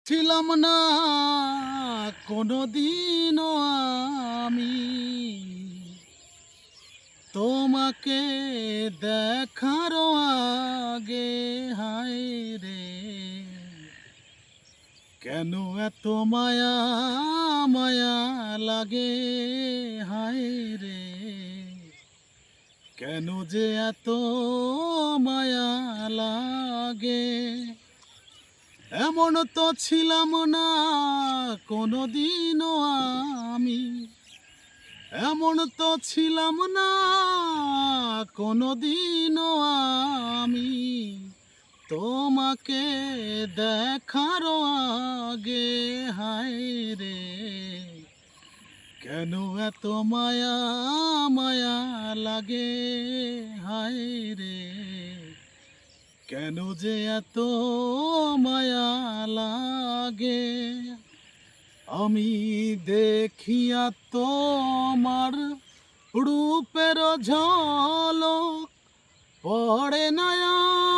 ছিলাম না কোনোদিনও আমি তোমাকে দেখার আগে। হায় রে, কেন এত মায়া মায়া লাগে। হায় রে, কেন যে এত মায়া লাগে। এমন তো ছিলাম না কোনোদিনও আমি, এমন তো ছিলাম না কোনোদিনও আমি তোমাকে দেখার আগে। হায় রে, কেন এত মায়া মায়া লাগে। হায় রে, কেন যে এত মায়া লাগে। আমি দেখিয়া তোমার রূপের ঝলক পড়ে না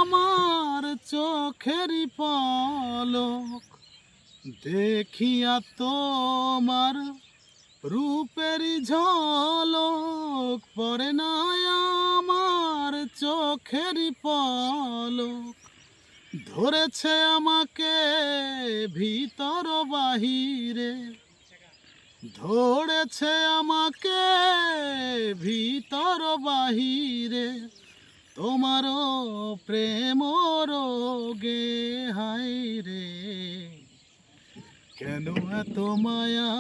আমার চোখের পলক। দেখিয়া তোমার রূপের ঝলক পড়ে না আমার চোখের পলক। ধরেছে আমাকে ভিতর বাহিরে, ধরেছে আমাকে ভিতর বাহিরে তোমারও প্রেম রোগে। হায় রে, কেন এত মায়া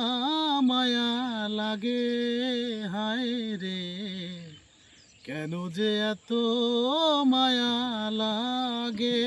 মায়া লাগে। হায় রে, কেন যে এত মায়া লাগে।